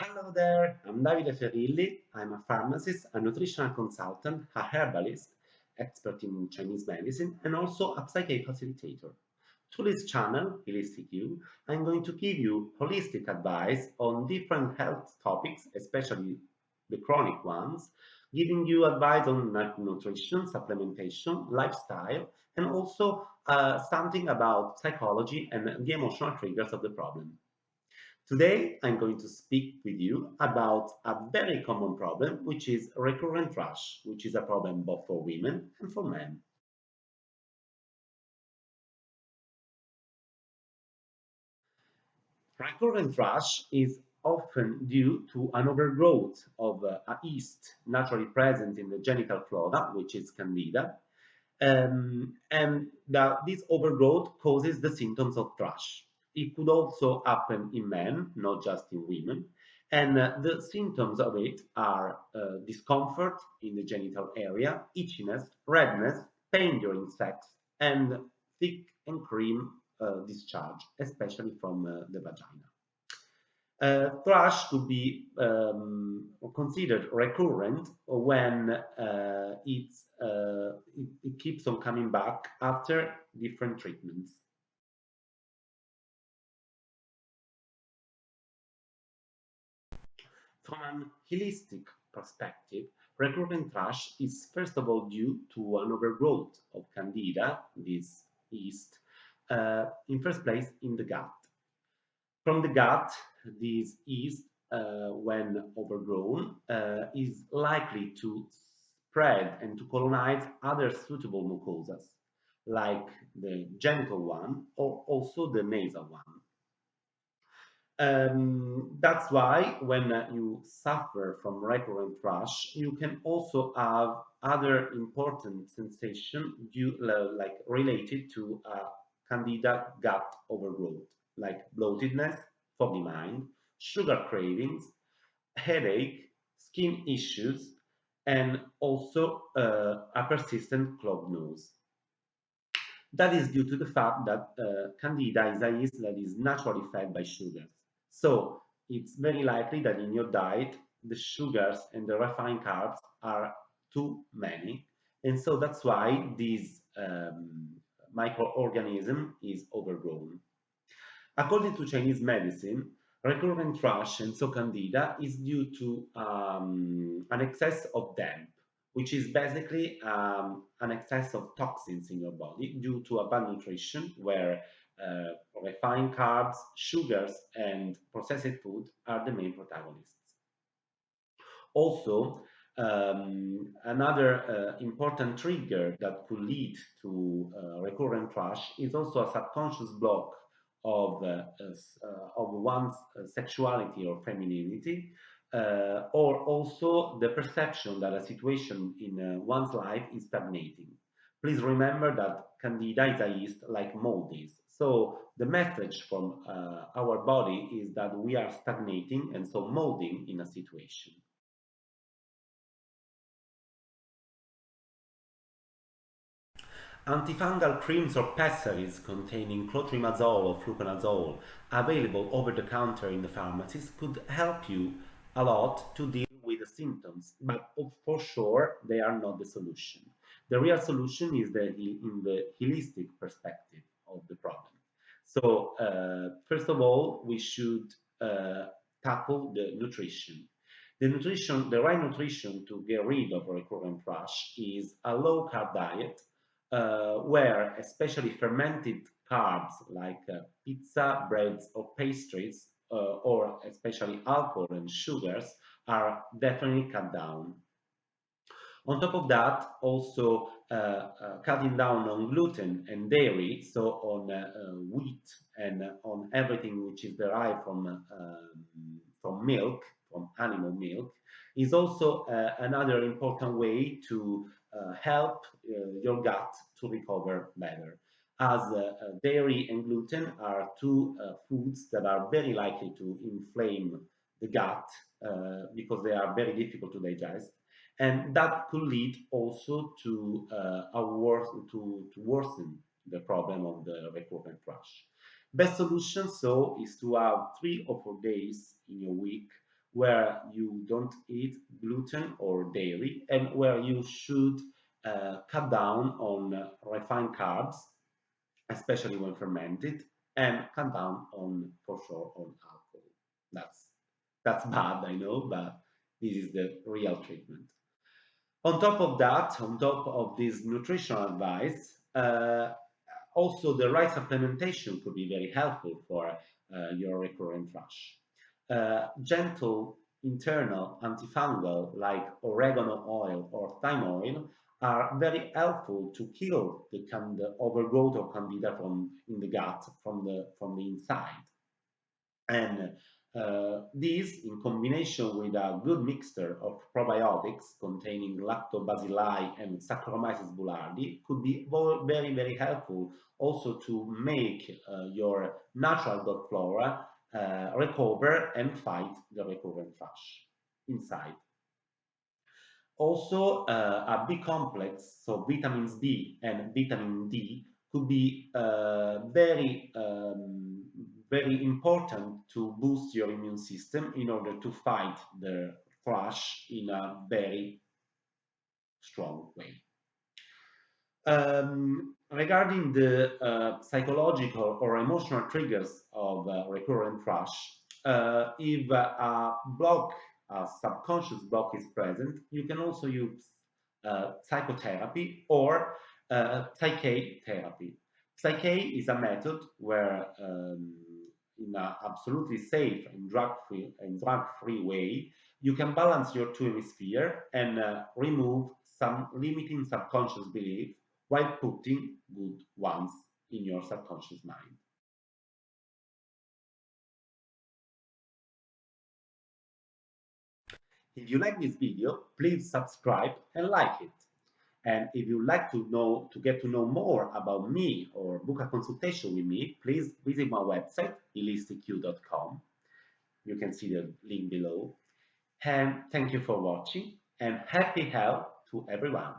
Hello there, I'm Davide Ferrilli. I'm a pharmacist, a nutritional consultant, a herbalist, expert in Chinese medicine, and also a psyche facilitator. Through this channel, HealisticYou, I'm going to give you holistic advice on different health topics, especially the chronic ones, giving you advice on nutrition, supplementation, lifestyle, and also something about psychology and the emotional triggers of the problem. Today, I'm going to speak with you about a very common problem, which is recurrent thrush, which is a problem both for women and for men. Recurrent thrush is often due to an overgrowth of a yeast naturally present in the genital flora, which is Candida, and that this overgrowth causes the symptoms of thrush. It could also happen in men, not just in women, and the symptoms of it are discomfort in the genital area, itchiness, redness, pain during sex, and thick and cream discharge, especially from the vagina. Thrush could be considered recurrent when it keeps on coming back after different treatments. From an holistic perspective, recurrent thrush is first of all due to an overgrowth of candida, this yeast, in first place in the gut. From the gut, this yeast, when overgrown, is likely to spread and to colonize other suitable mucosas, like the genital one or also the nasal one. That's why when you suffer from recurrent thrush, you can also have other important sensation like related to candida gut overgrowth, like bloatedness, foggy mind, sugar cravings, headache, skin issues, and also a persistent clogged nose. That is due to the fact that candida is a yeast that is naturally fed by sugars. So it's very likely that in your diet, the sugars and the refined carbs are too many. And so that's why this microorganism is overgrown. According to Chinese medicine, recurrent thrush and so candida is due to an excess of damp, which is basically an excess of toxins in your body due to a bad nutrition where refined carbs, sugars, and processed food are the main protagonists. Also, another important trigger that could lead to recurrent thrush is also a subconscious block of one's sexuality or femininity, or also the perception that a situation in one's life is stagnating. Please remember that candida is a yeast like mold is. So the message from our body is that we are stagnating and so molding in a situation. Antifungal creams or pessaries containing clotrimazole or fluconazole available over the counter in the pharmacies could help you a lot to deal with the symptoms, but for sure they are not the solution. The real solution is in the holistic perspective of the problem. So, first of all, we should tackle the nutrition. The right nutrition to get rid of recurrent thrush is a low carb diet where especially fermented carbs like pizza, breads, or pastries, or especially alcohol and sugars, are definitely cut down. On top of that, also cutting down on gluten and dairy, so on wheat and on everything which is derived from milk, from animal milk, is also another important way to help your gut to recover better. As dairy and gluten are two foods that are very likely to inflame the gut because they are very difficult to digest, and that could lead also to to worsen the problem of the recurrent thrush. Best solution so is to have 3 or 4 days in your week where you don't eat gluten or dairy, and where you should cut down on refined carbs, especially when fermented, and cut down on, for sure, on alcohol. That's bad, I know, but this is the real treatment. On top of that, on top of this nutritional advice, also the right supplementation could be very helpful for your recurrent thrush. Gentle internal antifungal like oregano oil or thyme oil are very helpful to kill the overgrowth of candida from in the gut from the inside. And these, in combination with a good mixture of probiotics containing lactobacilli and Saccharomyces boulardii, could be very, very helpful also to make your natural gut flora recover and fight the recurrent thrush inside. Also, a B complex, so vitamins B and vitamin D, could be very important to boost your immune system in order to fight the thrush in a very strong way. Regarding the psychological or emotional triggers of recurrent thrush, if a block, a subconscious block is present, you can also use psychotherapy or psyche therapy. Psyche is a method where, in an absolutely safe and drug-free way, you can balance your two hemispheres and remove some limiting subconscious belief while putting good ones in your subconscious mind. If you like this video, please subscribe and like it. And if you like to get to know more about me or book a consultation with me, please visit my website, healisticYou.com. You can see the link below. And thank you for watching and happy health to everyone.